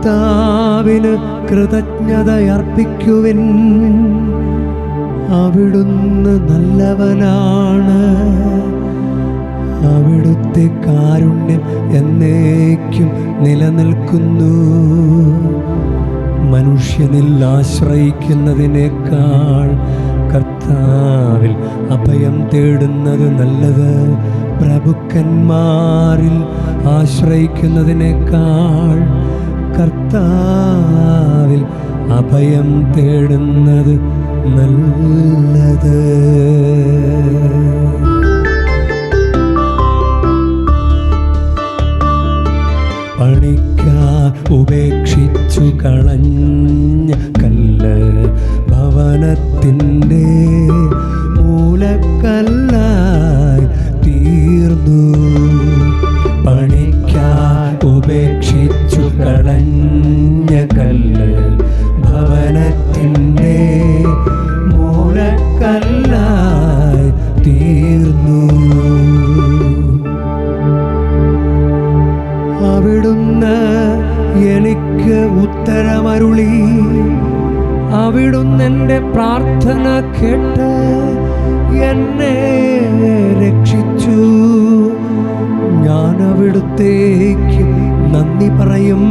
കർത്താവിന് കൃതജ്ഞതയർപ്പിക്കുവിൻ. അവിടുന്ന് നല്ലവനാണ്. അവിടുത്തെ കാരുണ്യം എന്നേക്കും നിലനിൽക്കുന്നു. മനുഷ്യനിൽ ആശ്രയിക്കുന്നതിനേക്കാൾ കർത്താവിൽ അഭയം തേടുന്നത് നല്ലത്. പ്രഭുക്കന്മാരിൽ ആശ്രയിക്കുന്നതിനേക്കാൾ കർത്താവിൽ അഭയം തേടുന്നത് നല്ലത്. പണിക്കാർ ഉപേക്ഷിച്ചു കളഞ്ഞ കല്ല് ഭവനത്തിൻ്റെ മൂലക്കല്ലായി തീർന്നു. പണിക്കാർ ഉപേക്ഷിച്ചു കളഞ്ഞ കല്ല് ഭവനത്തിൻ്റെ മൂലക്കല്ലായി തീർന്നു. അവിടുന്ന് എനിക്ക് ഉത്തരമരുളി. അവിടുന്ന് എൻ്റെ പ്രാർത്ഥന കേട്ട് എന്നെ രക്ഷിച്ചു. ഞാൻ അവിടുത്തേക്ക് നന്ദി പറയും.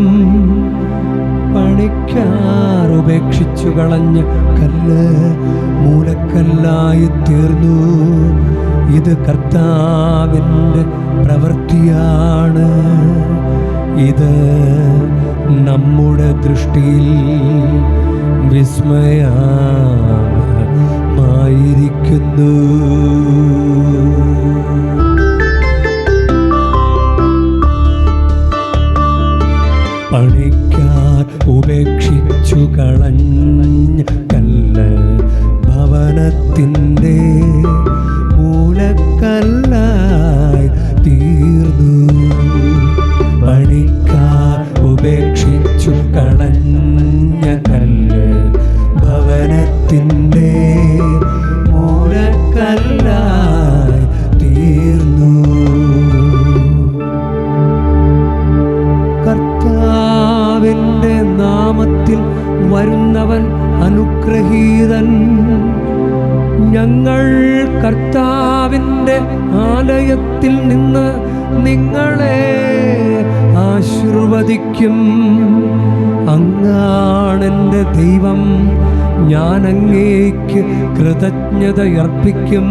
പണിക്കാർ ഉപേക്ഷിച്ചു കളഞ്ഞ കല്ല് മൂലക്കല്ലായി തീർന്നു. ഇത് കർത്താവിൻ്റെ പ്രവൃത്തിയാണ്. ഇത് നമ്മുടെ ദൃഷ്ടിയിൽ വിസ്മയമായിരിക്കുന്നു. പണിക്കാർ ഉപേക്ഷിച്ചു കളഞ്ഞ കല്ല് ഭവനത്തിൻ്റെ മൂലക്കല്ലായി തീർന്നു. പണിക്കാർ ഉപേക്ഷിച്ചു കളഞ്ഞ കല്ല് ഭവനത്തിൻ്റെ മൂലക്കല്ലായി തീർന്നു. കർത്താവിൻ്റെ നാമത്തിൽ വരുന്നവൻ അനുഗ്രഹീതൻ. ഞങ്ങൾ കർത്താവിൻ്റെ ആലയത്തിൽ നിന്ന് നിങ്ങളെ ആശീർവദിക്കും. അങ്ങാണെൻ്റെ ദൈവം. ഞാൻ അങ്ങേക്ക് കൃതജ്ഞതയർപ്പിക്കും.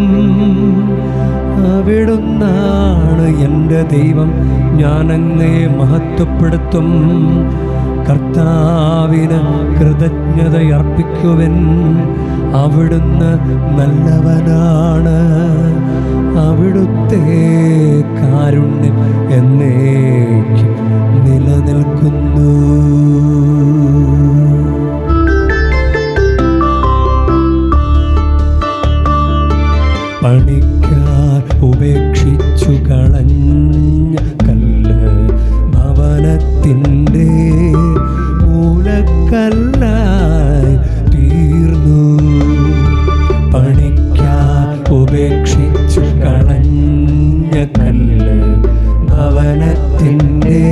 അവിടുന്നാണ് എൻ്റെ ദൈവം. ഞാൻ അങ്ങേ മഹത്വപ്പെടുത്തും. കർത്താവിന് കൃതജ്ഞതയർപ്പിക്കുവൻ. അവിടുന്ന് നല്ലവനാണ്. അവിടുത്തെ കാരുണ്യം എന്നേക്കും നിലനിൽക്കുന്നു. പണിക്കാർ ഉപേക്ഷിച്ചു കളഞ്ഞ കല്ല് ഭവനത്തിൻ്റെ മൂലക്കല്ലായി തീർന്നു. പണിക്കാർ ഉപേക്ഷിച്ചു കളഞ്ഞ കല്ല് ഭവനത്തിൻ്റെ